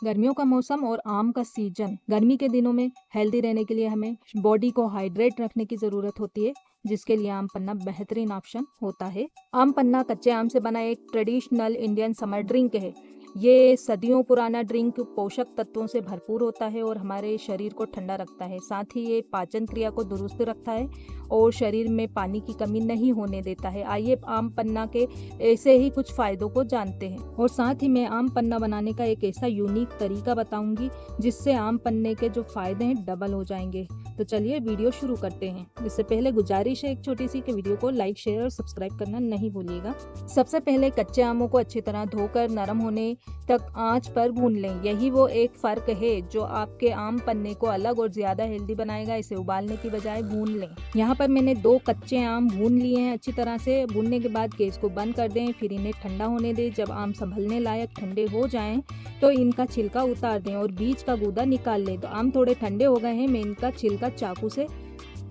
गर्मियों का मौसम और आम का सीजन। गर्मी के दिनों में हेल्दी रहने के लिए हमें बॉडी को हाइड्रेट रखने की ज़रूरत होती है, जिसके लिए आम पन्ना बेहतरीन ऑप्शन होता है। आम पन्ना कच्चे आम से बना एक ट्रेडिशनल इंडियन समर ड्रिंक है। ये सदियों पुराना ड्रिंक पोषक तत्वों से भरपूर होता है और हमारे शरीर को ठंडा रखता है। साथ ही ये पाचन क्रिया को दुरुस्त रखता है और शरीर में पानी की कमी नहीं होने देता है। आइए आम पन्ना के ऐसे ही कुछ फ़ायदों को जानते हैं और साथ ही मैं आम पन्ना बनाने का एक ऐसा यूनिक तरीका बताऊंगी जिससे आम पन्ने के जो फ़ायदे हैं डबल हो जाएंगे। तो चलिए वीडियो शुरू करते हैं। इससे पहले गुजारिश है एक छोटी सी कि वीडियो को लाइक, शेयर और सब्सक्राइब करना नहीं भूलिएगा। सबसे पहले कच्चे आमों को अच्छी तरह धोकर नरम होने तक आंच पर भून लें। यही वो एक फ़र्क है जो आपके आम पन्ने को अलग और ज़्यादा हेल्दी बनाएगा। इसे उबालने की बजाय भून लें। यहाँ पर मैंने 2 कच्चे आम भून लिए हैं अच्छी तरह से। भूनने के बाद गैस को बंद कर दें, फिर इन्हें ठंडा होने दें। जब आम संभलने लायक ठंडे हो जाएं तो इनका छिलका उतार दें और बीज का गूदा निकाल लें। तो आम थोड़े ठंडे हो गए हैं, मैं इनका छिलका चाकू से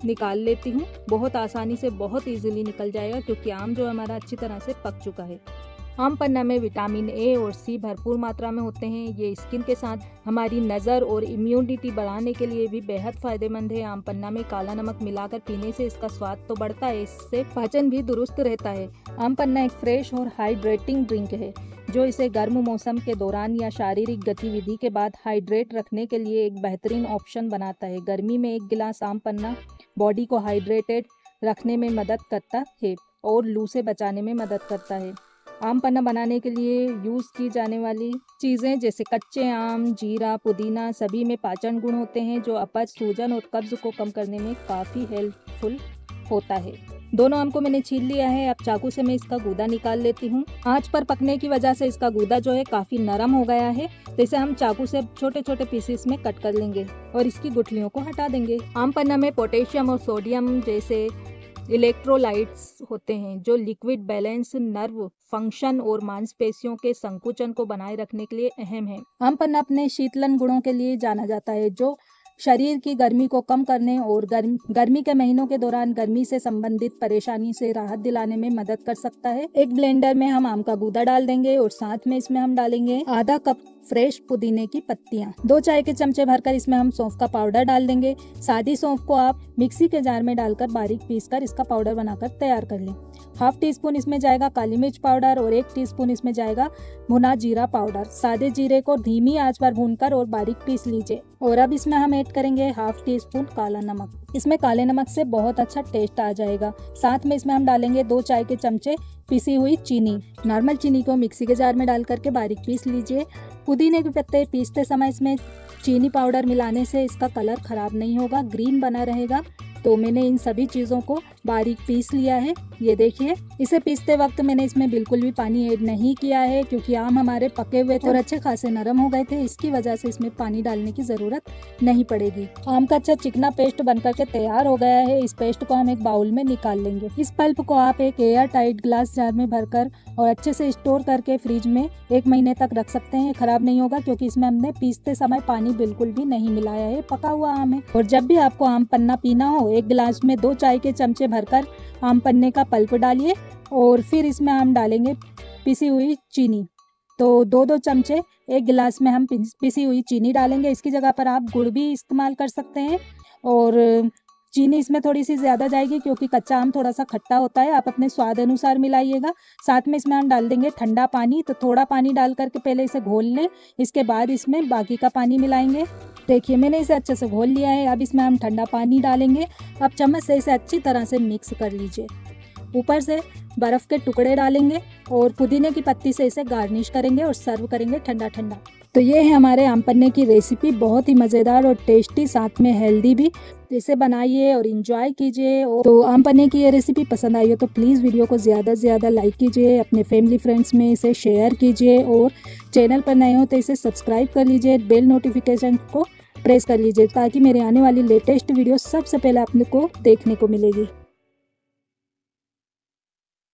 निकाल लेती हूँ। बहुत आसानी से, बहुत इजीली निकल जाएगा क्योंकि आम जो हमारा अच्छी तरह से पक चुका है। आम पन्ना में विटामिन ए और सी भरपूर मात्रा में होते हैं। ये स्किन के साथ हमारी नज़र और इम्यूनिटी बढ़ाने के लिए भी बेहद फ़ायदेमंद है। आम पन्ना में काला नमक मिलाकर पीने से इसका स्वाद तो बढ़ता है, इससे पाचन भी दुरुस्त रहता है। आम पन्ना एक फ्रेश और हाइड्रेटिंग ड्रिंक है जो इसे गर्म मौसम के दौरान या शारीरिक गतिविधि के बाद हाइड्रेट रखने के लिए एक बेहतरीन ऑप्शन बनाता है। गर्मी में 1 गिलास आम पन्ना बॉडी को हाइड्रेटेड रखने में मदद करता है और लू से बचाने में मदद करता है। आम पन्ना बनाने के लिए यूज़ की जाने वाली चीज़ें जैसे कच्चे आम, जीरा, पुदीना, सभी में पाचन गुण होते हैं जो अपच, सूजन और कब्ज़ को कम करने में काफ़ी हेल्पफुल होता है। दोनों आम को मैंने छील लिया है। अब चाकू से मैं इसका गूदा निकाल लेती हूँ। आंच पर पकने की वजह से इसका गूदा जो है काफ़ी नरम हो गया है, तो इसे हम चाकू से छोटे छोटे पीसेस में कट कर लेंगे और इसकी गुठलियों को हटा देंगे। आम पन्ना में पोटेशियम और सोडियम जैसे इलेक्ट्रोलाइट्स होते हैं जो लिक्विड बैलेंस, नर्व फंक्शन और मांसपेशियों के संकुचन को बनाए रखने के लिए अहम है। आम पन्ना अपने शीतलन गुणों के लिए जाना जाता है जो शरीर की गर्मी को कम करने और गर्मी के महीनों के दौरान गर्मी से संबंधित परेशानी से राहत दिलाने में मदद कर सकता है। एक ब्लेंडर में हम आम का गूदा डाल देंगे और साथ में इसमें हम डालेंगे आधा कप फ्रेश पुदीने की पत्तियां। 2 चाय के चमचे भरकर इसमें हम सौंफ का पाउडर डाल देंगे। सादी सौंफ को आप मिक्सी के जार में डालकर बारीक पीसकर इसका पाउडर बनाकर तैयार कर लें। 1/2 टीस्पून इसमें जाएगा काली मिर्च पाउडर और 1 टीस्पून इसमें जाएगा भुना जीरा पाउडर। सादे जीरे को धीमी आंच पर भूनकर और बारीक पीस लीजिए। और अब इसमें हम ऐड करेंगे 1/2 टीस्पून काला नमक। इसमें काले नमक से बहुत अच्छा टेस्ट आ जाएगा। साथ में इसमें हम डालेंगे 2 चाय के चमचे पिसी हुई चीनी। नॉर्मल चीनी को मिक्सी के जार में डाल करके बारीक पीस लीजिए। पुदीने के पत्ते पीसते समय इसमें चीनी पाउडर मिलाने से इसका कलर खराब नहीं होगा, ग्रीन बना रहेगा। तो मैंने इन सभी चीज़ों को बारीक पीस लिया है। ये देखिए, इसे पीसते वक्त मैंने इसमें बिल्कुल भी पानी ऐड नहीं किया है क्योंकि आम हमारे पके हुए थे और अच्छे खासे नरम हो गए थे। इसकी वजह से इसमें पानी डालने की ज़रूरत नहीं पड़ेगी। आम का अच्छा चिकना पेस्ट बनकर के तैयार हो गया है। इस पेस्ट को हम एक बाउल में निकाल लेंगे। इस पल्प को आप एक एयर टाइट ग्लास जार में भरकर और अच्छे से स्टोर करके फ्रिज में 1 महीने तक रख सकते हैं। खराब नहीं होगा क्योंकि इसमें हमने पीसते समय पानी बिल्कुल भी नहीं मिलाया है, पका हुआ आम है। और जब भी आपको आम पन्ना पीना हो, 1 गिलास में 2 चाय के चमचे भरकर आम पन्ने का पल्प डालिए और फिर इसमें हम डालेंगे पिसी हुई चीनी। तो 2-2 चमचे 1 गिलास में हम पिसी हुई चीनी डालेंगे। इसकी जगह पर आप गुड़ भी इस्तेमाल कर सकते हैं और चीनी इसमें थोड़ी सी ज़्यादा जाएगी क्योंकि कच्चा आम थोड़ा सा खट्टा होता है। आप अपने स्वाद अनुसार मिलाइएगा। साथ में इसमें हम डाल देंगे ठंडा पानी। तो थोड़ा पानी डाल करके पहले इसे घोल लें, इसके बाद इसमें बाकी का पानी मिलाएंगे। देखिए, मैंने इसे अच्छे से घोल लिया है। अब इसमें हम ठंडा पानी डालेंगे। अब चम्मच से इसे अच्छी तरह से मिक्स कर लीजिए। ऊपर से बर्फ़ के टुकड़े डालेंगे और पुदीने की पत्ती से इसे गार्निश करेंगे और सर्व करेंगे ठंडा ठंडा। तो ये है हमारे आम पन्ने की रेसिपी, बहुत ही मज़ेदार और टेस्टी, साथ में हेल्दी भी। इसे बनाइए और इन्जॉय कीजिए। तो आम पन्ने की ये रेसिपी पसंद आई हो तो प्लीज़ वीडियो को ज़्यादा से ज़्यादा लाइक कीजिए, अपने फैमिली फ्रेंड्स में इसे शेयर कीजिए और चैनल पर नए हो तो इसे सब्सक्राइब कर लीजिए। बेल नोटिफिकेशन को प्रेस कर लीजिए ताकि मेरे आने वाली लेटेस्ट वीडियो सबसे पहले आपको देखने को मिलेगी।